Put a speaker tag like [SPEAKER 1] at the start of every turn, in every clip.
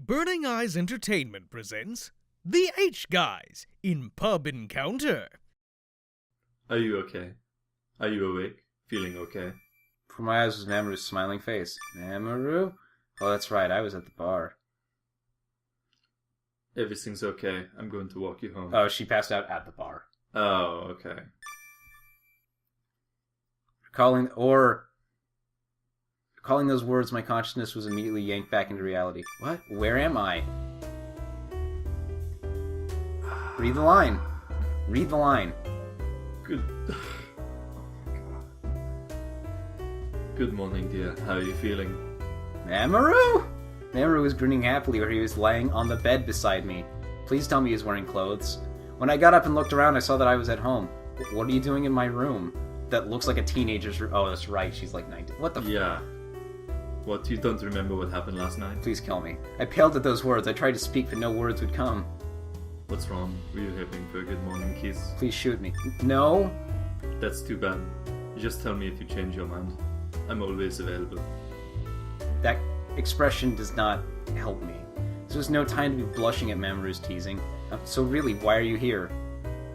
[SPEAKER 1] Burning Eyes Entertainment presents The H-Guys in Pub Encounter.
[SPEAKER 2] Are you okay? Are you awake? Feeling okay?
[SPEAKER 3] Before my eyes was Mamoru's smiling face. Mamoru? Oh, that's right, I was at the bar.
[SPEAKER 2] Everything's okay. I'm going to walk you home.
[SPEAKER 3] Oh, she passed out at the bar.
[SPEAKER 2] Oh, okay.
[SPEAKER 3] Recalling those words, my consciousness was immediately yanked back into reality. What? Where am I? Read the line. Read the line.
[SPEAKER 2] Good... Good morning, dear. How are you feeling?
[SPEAKER 3] Mamoru? Mamoru was grinning happily where he was laying on the bed beside me. Please tell me he was wearing clothes. When I got up and looked around, I saw that I was at home. What are you doing in my room? That looks like a teenager's room. Oh, that's right. She's like 19. What the
[SPEAKER 2] Yeah. What, you don't remember what happened last night?
[SPEAKER 3] Please kill me. I paled at those words. I tried to speak, but no words would come.
[SPEAKER 2] What's wrong? Were you hoping for a good morning kiss?
[SPEAKER 3] Please shoot me. No?
[SPEAKER 2] That's too bad. Just tell me if you change your mind. I'm always available.
[SPEAKER 3] That expression does not help me. This was no time to be blushing at Mamoru's teasing. So really, why are you here?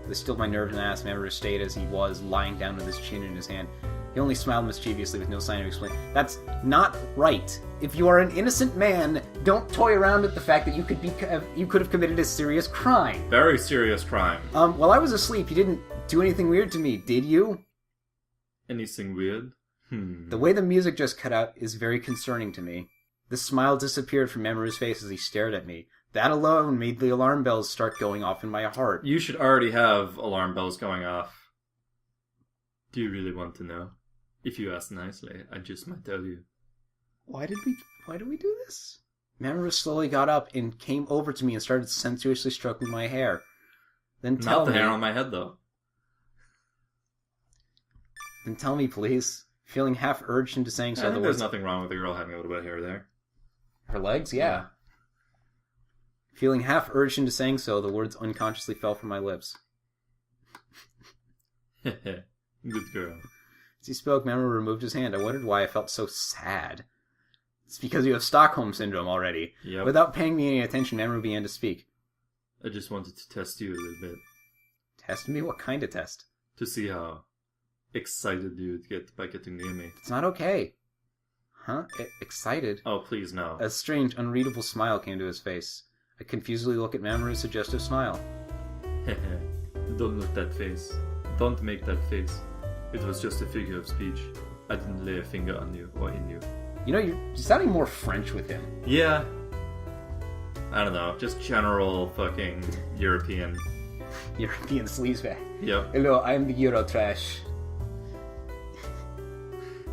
[SPEAKER 3] This stilled my nerves and asked. Mamoru stayed as he was, lying down with his chin in his hand. He only smiled mischievously with no sign of explaining. That's not right. If you are an innocent man, don't toy around with the fact that you could have committed a serious crime.
[SPEAKER 2] Very serious crime.
[SPEAKER 3] While I was asleep, you didn't do anything weird to me, did you?
[SPEAKER 2] Anything weird?
[SPEAKER 3] The way the music just cut out is very concerning to me. The smile disappeared from Mamoru's face as he stared at me. That alone made the alarm bells start going off in my heart.
[SPEAKER 2] You should already have alarm bells going off. Do you really want to know? If you ask nicely, I just might tell you.
[SPEAKER 3] Why did we do this? Mamoru slowly got up and came over to me and started sensuously stroking my hair. Then tell me...
[SPEAKER 2] Not the hair on my head, though.
[SPEAKER 3] Then tell me, please. Feeling half urged into saying so.
[SPEAKER 2] I think there's nothing wrong with a girl having a little bit of hair there.
[SPEAKER 3] Her legs? Yeah. Feeling half urged into saying so, the words unconsciously fell from my lips.
[SPEAKER 2] Good girl.
[SPEAKER 3] As he spoke, Mamoru removed his hand. I wondered why I felt so sad. It's because you have Stockholm Syndrome already.
[SPEAKER 2] Yep.
[SPEAKER 3] Without paying me any attention, Mamoru began to speak.
[SPEAKER 2] I just wanted to test you a little bit.
[SPEAKER 3] Test me? What kind of test?
[SPEAKER 2] To see how excited you'd get by getting near me.
[SPEAKER 3] It's not okay. Huh? Excited?
[SPEAKER 2] Oh, please, no.
[SPEAKER 3] A strange, unreadable smile came to his face. I confusedly looked at Mamoru's suggestive smile.
[SPEAKER 2] Don't look that face. Don't make that face. It was just a figure of speech. I didn't lay a finger on you or in you.
[SPEAKER 3] You know, you're sounding more French with him.
[SPEAKER 2] Yeah. I don't know. Just general fucking European.
[SPEAKER 3] European sleazebag.
[SPEAKER 2] Yep.
[SPEAKER 3] Hello, I'm the Eurotrash.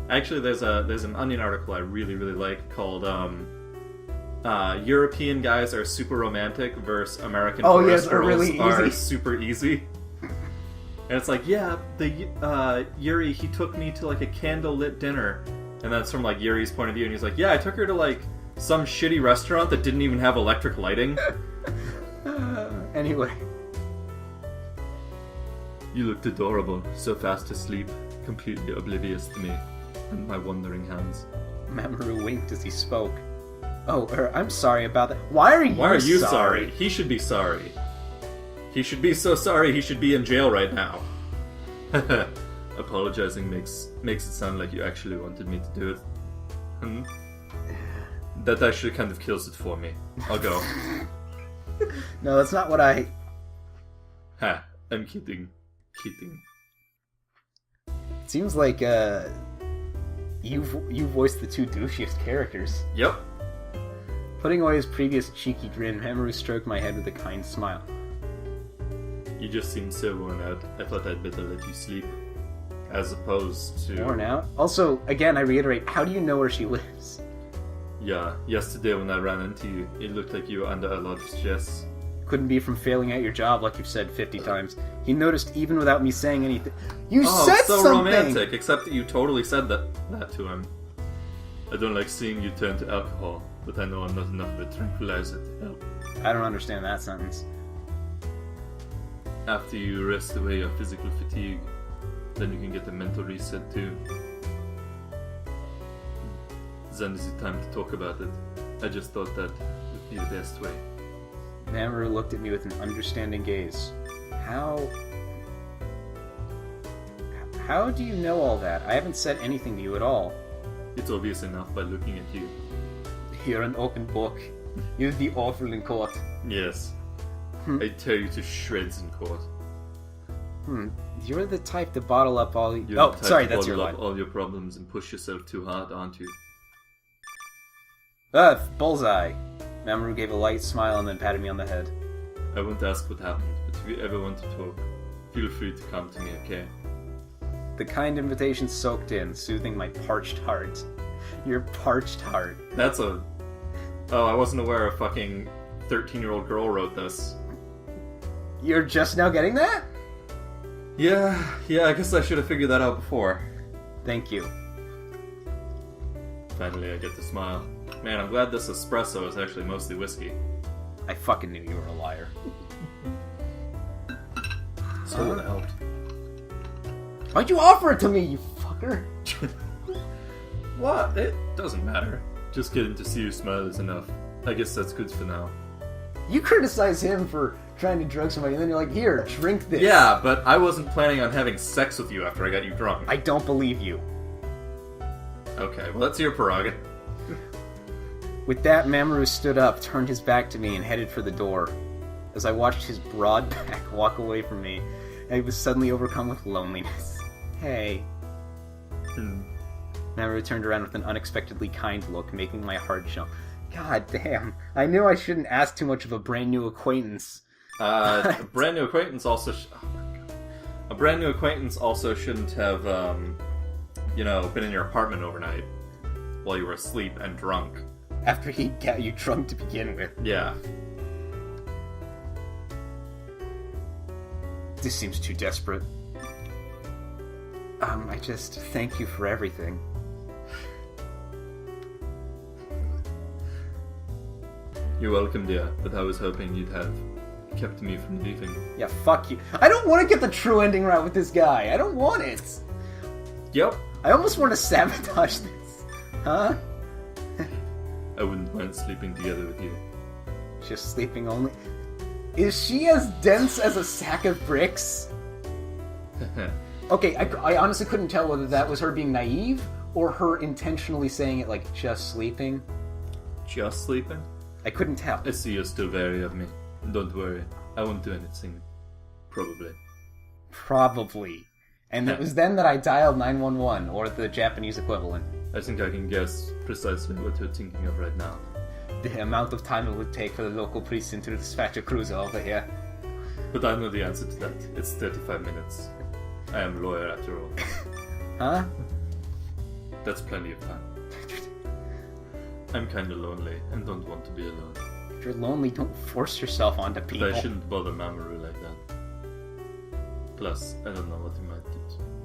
[SPEAKER 2] Actually, there's an Onion article I really like called European guys are super romantic versus American tourist girls
[SPEAKER 3] really
[SPEAKER 2] are super easy. And it's like, yeah, Yuri, he took me to like a candlelit dinner. And that's from like Yuri's point of view, and he's like, yeah, I took her to like some shitty restaurant that didn't even have electric lighting.
[SPEAKER 3] Anyway.
[SPEAKER 2] You looked adorable, so fast asleep, completely oblivious to me and my wandering hands.
[SPEAKER 3] Mamoru winked as he spoke. Oh, I'm sorry about that. Why are you
[SPEAKER 2] sorry? He should be sorry. He should be so sorry he should be in jail right now. Apologizing makes it sound like you actually wanted me to do it. That actually kind of kills it for me. I'll go.
[SPEAKER 3] No, that's not what I...
[SPEAKER 2] Ha, I'm kidding.
[SPEAKER 3] It seems like, you voiced the two douchiest characters.
[SPEAKER 2] Yep.
[SPEAKER 3] Putting away his previous cheeky grin, Mamoru stroked my head with a kind smile.
[SPEAKER 2] You just seem so worn out. I thought I'd better let you sleep. As opposed to...
[SPEAKER 3] Worn out? Also, again, I reiterate, how do you know where she lives?
[SPEAKER 2] Yeah, yesterday when I ran into you, it looked like you were under a lot of stress.
[SPEAKER 3] Couldn't be from failing at your job like you've said 50 times. He noticed even without me saying anything. You said
[SPEAKER 2] so
[SPEAKER 3] something!
[SPEAKER 2] Romantic, except that you totally said that to him. I don't like seeing you turn to alcohol, but I know I'm not enough of a tranquilizer to help.
[SPEAKER 3] I don't understand that sentence.
[SPEAKER 2] After you rest away your physical fatigue, then you can get a mental reset too. Then is it time to talk about it. I just thought that with be the best way.
[SPEAKER 3] Mamoru looked at me with an understanding gaze. How do you know all that? I haven't said anything to you at all.
[SPEAKER 2] It's obvious enough by looking at you.
[SPEAKER 3] You're an open book. You'd be awful in court.
[SPEAKER 2] Yes. I tear you to shreds in court.
[SPEAKER 3] You're the type to bottle up all...
[SPEAKER 2] You're
[SPEAKER 3] Oh,
[SPEAKER 2] the type
[SPEAKER 3] sorry,
[SPEAKER 2] to
[SPEAKER 3] that's your
[SPEAKER 2] bottle
[SPEAKER 3] line.
[SPEAKER 2] up all your problems and push yourself too hard, aren't you?
[SPEAKER 3] Bullseye. Mamoru gave a light smile and then patted me on the head.
[SPEAKER 2] I won't ask what happened, but if you ever want to talk, feel free to come to me, okay?
[SPEAKER 3] The kind invitation soaked in, soothing my parched heart. Your parched heart.
[SPEAKER 2] That's a... Oh, I wasn't aware a fucking 13-year-old girl wrote this.
[SPEAKER 3] You're just now getting that?
[SPEAKER 2] Yeah, I guess I should have figured that out before.
[SPEAKER 3] Thank you.
[SPEAKER 2] Finally, I get to smile. Man, I'm glad this espresso is actually mostly whiskey.
[SPEAKER 3] I fucking knew you were a liar.
[SPEAKER 2] So would have helped.
[SPEAKER 3] Why'd you offer it to me, you fucker?
[SPEAKER 2] What? It doesn't matter. Just getting to see you smile is enough. I guess that's good for now.
[SPEAKER 3] You criticize him for trying to drug somebody, and then you're like, here, drink this.
[SPEAKER 2] Yeah, but I wasn't planning on having sex with you after I got you drunk.
[SPEAKER 3] I don't believe you.
[SPEAKER 2] Okay, well that's your prerogative.
[SPEAKER 3] With that, Mamoru stood up, turned his back to me, and headed for the door. As I watched his broad back walk away from me, I was suddenly overcome with loneliness. Hey. Mamoru turned around with an unexpectedly kind look, making my heart jump. God damn. I knew I shouldn't ask too much of a brand new acquaintance.
[SPEAKER 2] A brand new acquaintance also... oh my god. A brand new acquaintance also shouldn't have, been in your apartment overnight while you were asleep and drunk.
[SPEAKER 3] After he got you drunk to begin with.
[SPEAKER 2] Yeah.
[SPEAKER 3] This seems too desperate. I just thank you for everything.
[SPEAKER 2] You're welcome, dear, but I was hoping you'd have kept me from leaving.
[SPEAKER 3] Yeah, fuck you. I don't want to get the true ending right with this guy. I don't want it.
[SPEAKER 2] Yep.
[SPEAKER 3] I almost want to sabotage this. Huh?
[SPEAKER 2] I wouldn't mind sleeping together with you.
[SPEAKER 3] Just sleeping only. Is she as dense as a sack of bricks? Okay, I honestly couldn't tell whether that was her being naive or her intentionally saying it like just sleeping.
[SPEAKER 2] Just sleeping?
[SPEAKER 3] I couldn't tell.
[SPEAKER 2] I see you're still wary of me. Don't worry, I won't do anything. Probably.
[SPEAKER 3] Probably. And it was then that I dialed 911, or the Japanese equivalent.
[SPEAKER 2] I think I can guess precisely what you're thinking of right now.
[SPEAKER 3] The amount of time it would take for the local precinct to dispatch a cruiser over here.
[SPEAKER 2] But I know the answer to that. It's 35 minutes. I am a lawyer after all.
[SPEAKER 3] Huh?
[SPEAKER 2] That's plenty of time. I'm kinda lonely and don't want to be alone.
[SPEAKER 3] If you're lonely, don't force yourself onto people.
[SPEAKER 2] But I shouldn't bother Mamoru like that. Plus, I don't know what he might do.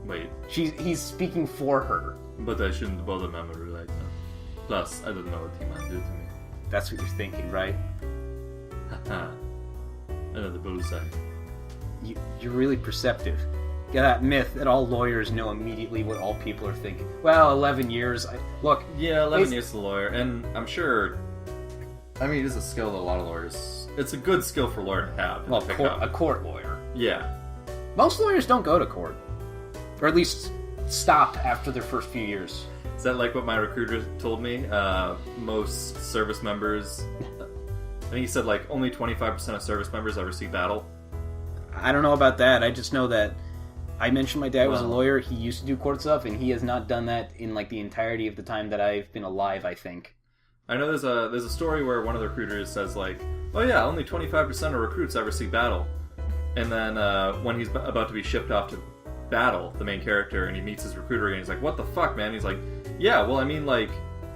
[SPEAKER 2] Wait.
[SPEAKER 3] He's speaking for her.
[SPEAKER 2] But I shouldn't bother Mamoru like that. Plus, I don't know what he might do to me.
[SPEAKER 3] That's what you're thinking, right?
[SPEAKER 2] Haha. Another bullseye.
[SPEAKER 3] You're really perceptive. Yeah, that myth that all lawyers know immediately what all people are thinking. Well, 11 years. Look.
[SPEAKER 2] Yeah, 11 years as a lawyer, and I'm sure. I mean, it is a skill that a lot of lawyers. It's a good skill for a lawyer to have.
[SPEAKER 3] Well, a court lawyer.
[SPEAKER 2] Yeah.
[SPEAKER 3] Most lawyers don't go to court. Or at least stop after their first few years.
[SPEAKER 2] Is that like what my recruiter told me? Most service members. I think he said like only 25% of service members ever see battle.
[SPEAKER 3] I don't know about that. I just know that I mentioned my dad was a lawyer. He used to do court stuff, and he has not done that in like the entirety of the time that I've been alive, I think.
[SPEAKER 2] I know there's a story where one of the recruiters says like, oh yeah, only 25% of recruits ever see battle. And then when he's about to be shipped off to battle, the main character, and he meets his recruiter and he's like, what the fuck, man? He's like, yeah, well, I mean, like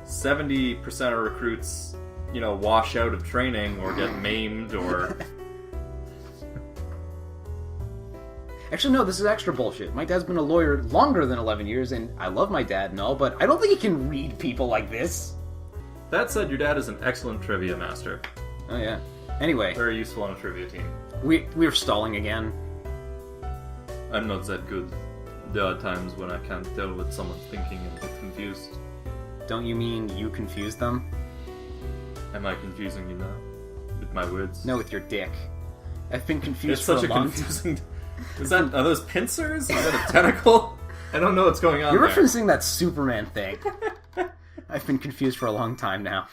[SPEAKER 2] 70% of recruits, wash out of training or get maimed or...
[SPEAKER 3] Actually, no, this is extra bullshit. My dad's been a lawyer longer than 11 years, and I love my dad and all, but I don't think he can read people like this.
[SPEAKER 2] That said, your dad is an excellent trivia master.
[SPEAKER 3] Oh, yeah. Anyway.
[SPEAKER 2] Very useful on a trivia team.
[SPEAKER 3] We're stalling again.
[SPEAKER 2] I'm not that good. There are times when I can't tell what someone's thinking and get confused.
[SPEAKER 3] Don't you mean you confuse them?
[SPEAKER 2] Am I confusing you now? With my words?
[SPEAKER 3] No, with your dick. I've been confused
[SPEAKER 2] It's
[SPEAKER 3] for
[SPEAKER 2] such
[SPEAKER 3] a
[SPEAKER 2] a
[SPEAKER 3] long
[SPEAKER 2] confusing... Are those pincers? Is that a tentacle? I don't know what's going on
[SPEAKER 3] You're
[SPEAKER 2] there.
[SPEAKER 3] referencing that Superman thing. I've been confused for a long time now.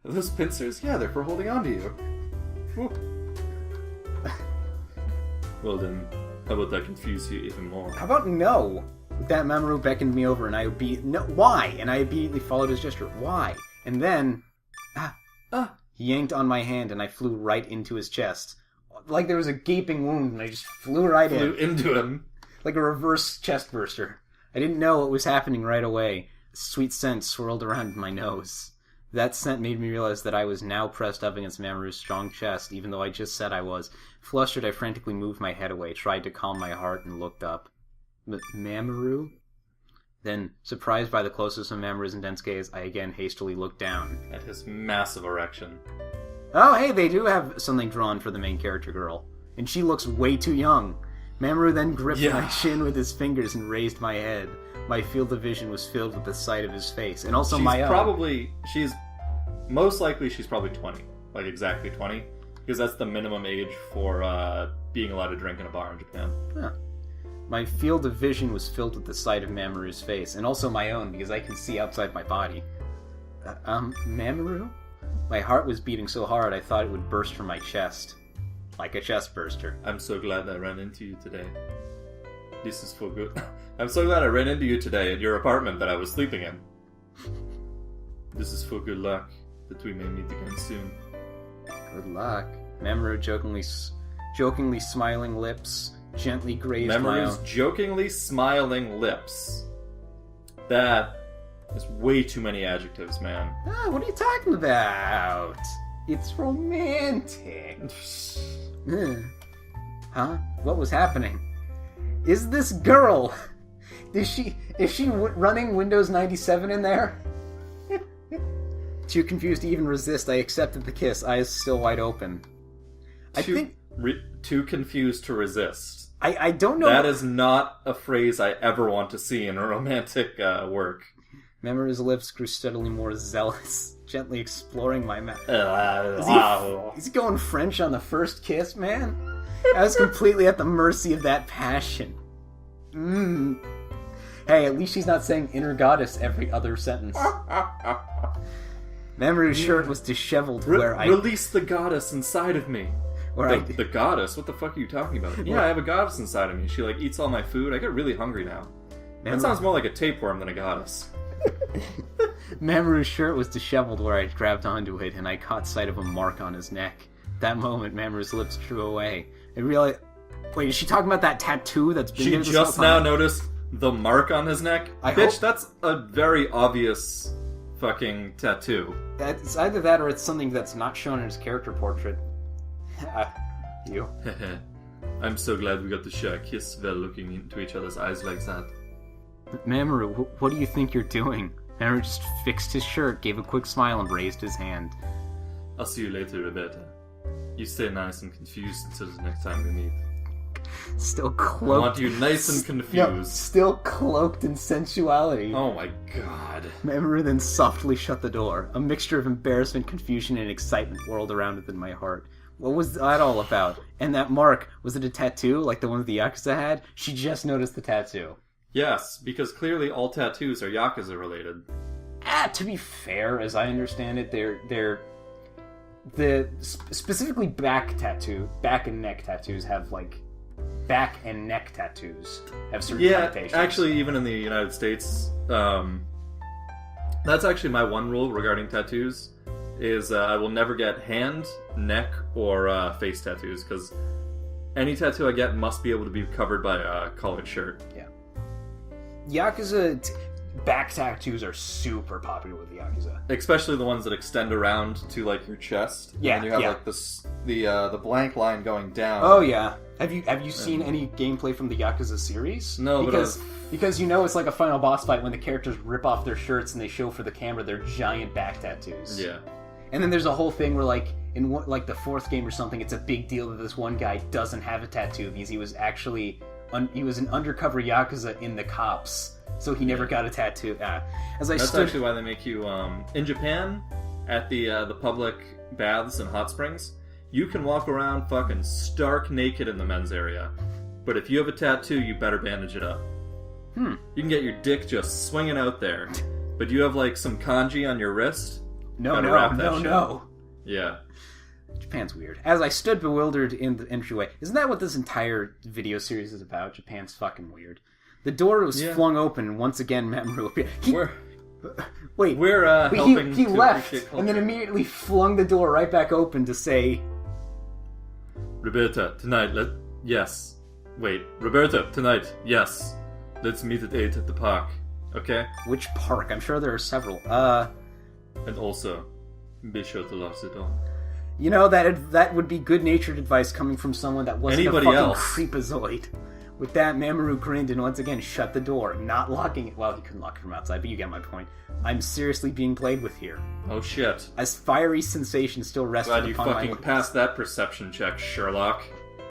[SPEAKER 2] Are those pincers? Yeah, they're for holding on to you. Whoop. Well then, how about that confuse you even more?
[SPEAKER 3] How about no? That Mamoru beckoned me over and I no, why? And I immediately followed his gesture. Why? And then... He yanked on my hand and I flew right into his chest. Like there was a gaping wound and I just flew right in.
[SPEAKER 2] Flew into him.
[SPEAKER 3] Like a reverse chest burster. I didn't know what was happening right away. A sweet scent swirled around my nose. That scent made me realize that I was now pressed up against Mamoru's strong chest, even though I just said I was. Flustered, I frantically moved my head away, tried to calm my heart, and looked up. Mamoru? Then, surprised by the closeness of Mamoru's intense gaze, I again hastily looked down.
[SPEAKER 2] At his massive erection.
[SPEAKER 3] Oh, hey, they do have something drawn for the main character girl. And she looks way too young. Mamoru then gripped my chin with his fingers and raised my head. My field of vision was filled with the sight of his face, and also my own.
[SPEAKER 2] Most likely she's probably 20. Like, exactly 20. Because that's the minimum age for being allowed to drink in a bar in Japan.
[SPEAKER 3] Huh. My field of vision was filled with the sight of Mamoru's face, and also my own, because I can see outside my body. Mamoru? My heart was beating so hard I thought it would burst from my chest. Like a chest burster.
[SPEAKER 2] I'm so glad I ran into you today. This is for good. I'm so glad I ran into you today at your apartment that I was sleeping in. This is for good luck, that we may meet again soon.
[SPEAKER 3] Good luck. Mamoru jokingly smiling lips, gently grazed
[SPEAKER 2] Mamoru's jokingly smiling lips. That is way too many adjectives, man.
[SPEAKER 3] What are you talking about? It's romantic. Huh? What was happening? Is this girl? Is she running Windows 97 in there? Too confused to even resist, I accepted the kiss, eyes still wide open.
[SPEAKER 2] Too confused to resist.
[SPEAKER 3] I don't know.
[SPEAKER 2] That is not a phrase I ever want to see in a romantic work.
[SPEAKER 3] Mamoru's lips grew steadily more zealous, gently exploring my mouth. Is he going French on the first kiss, man? I was completely at the mercy of that passion. Hey, at least she's not saying inner goddess every other sentence. Mamoru's shirt was disheveled
[SPEAKER 2] Release the goddess inside of me. The goddess? What the fuck are you talking about? Yeah, I have a goddess inside of me. She, eats all my food. I get really hungry now. That sounds more like a tapeworm than a goddess.
[SPEAKER 3] Mamoru's shirt was disheveled where I grabbed onto it, and I caught sight of a mark on his neck. At that moment, Mamoru's lips drew away. I realized... Wait, is she talking about that tattoo that's been there this whole time?
[SPEAKER 2] She just now noticed the mark on his neck? That's a very obvious fucking tattoo.
[SPEAKER 3] It's either that or it's something that's not shown in his character portrait. You.
[SPEAKER 2] I'm so glad we got to share a kiss while looking into each other's eyes like that.
[SPEAKER 3] Mamoru, what do you think you're doing? Mamoru just fixed his shirt, gave a quick smile, and raised his hand.
[SPEAKER 2] I'll see you later, Roberta. You stay nice and confused until the next time we meet.
[SPEAKER 3] Still cloaked.
[SPEAKER 2] I want you nice and confused.
[SPEAKER 3] Yeah, still cloaked in sensuality.
[SPEAKER 2] Oh my god.
[SPEAKER 3] Mamoru then softly shut the door. A mixture of embarrassment, confusion, and excitement whirled around within my heart. What was that all about? And that mark, was it a tattoo like the one that the Yakuza had? She just noticed the tattoo.
[SPEAKER 2] Yes, because clearly all tattoos are Yakuza related.
[SPEAKER 3] To be fair, as I understand it, they're specifically back and neck tattoos have back and neck tattoos have certain limitations.
[SPEAKER 2] Yeah, actually, even in the United States, that's actually my one rule regarding tattoos, is I will never get hand, neck, or face tattoos, because any tattoo I get must be able to be covered by a collared shirt.
[SPEAKER 3] Yeah. Yakuza back tattoos are super popular with the Yakuza.
[SPEAKER 2] Especially the ones that extend around to, your chest.
[SPEAKER 3] Yeah,
[SPEAKER 2] and you have, the blank line going down.
[SPEAKER 3] Oh, yeah. Have you seen any gameplay from the Yakuza series?
[SPEAKER 2] No,
[SPEAKER 3] because it's like a final boss fight when the characters rip off their shirts and they show for the camera their giant back tattoos.
[SPEAKER 2] Yeah.
[SPEAKER 3] And then there's a whole thing where, in the fourth game or something, it's a big deal that this one guy doesn't have a tattoo because he was actually he was an undercover Yakuza in the cops, so he never got a tattoo.
[SPEAKER 2] That's actually why they make you in Japan. at the public baths and hot springs, you can walk around fucking stark naked in the men's area. But if you have a tattoo, you better bandage it up. You can get your dick just swinging out there. But you have, like, some kanji on your wrist?
[SPEAKER 3] No.
[SPEAKER 2] Yeah.
[SPEAKER 3] Japan's weird. As I stood bewildered in the entryway, isn't that what this entire video series is about? Japan's fucking weird. The door was flung open, and once again Mamoru appeared.
[SPEAKER 2] We're helping
[SPEAKER 3] he
[SPEAKER 2] to
[SPEAKER 3] left,
[SPEAKER 2] appreciate culture.
[SPEAKER 3] and then immediately flung the door right back open to say...
[SPEAKER 2] Roberta, tonight, let's meet at 8 at the park, okay?
[SPEAKER 3] Which park? I'm sure there are several.
[SPEAKER 2] And also, be sure to lock the door.
[SPEAKER 3] You know, that would be good-natured advice coming from someone that wasn't
[SPEAKER 2] Anybody
[SPEAKER 3] a fucking
[SPEAKER 2] else?
[SPEAKER 3] creepazoid. With that, Mamoru grinned and once again shut the door, not locking it. Well, he couldn't lock it from outside, but you get my point. I'm seriously being played with here.
[SPEAKER 2] Oh shit.
[SPEAKER 3] As fiery sensation still rested
[SPEAKER 2] Glad you
[SPEAKER 3] upon
[SPEAKER 2] fucking
[SPEAKER 3] my...
[SPEAKER 2] passed that perception check, Sherlock.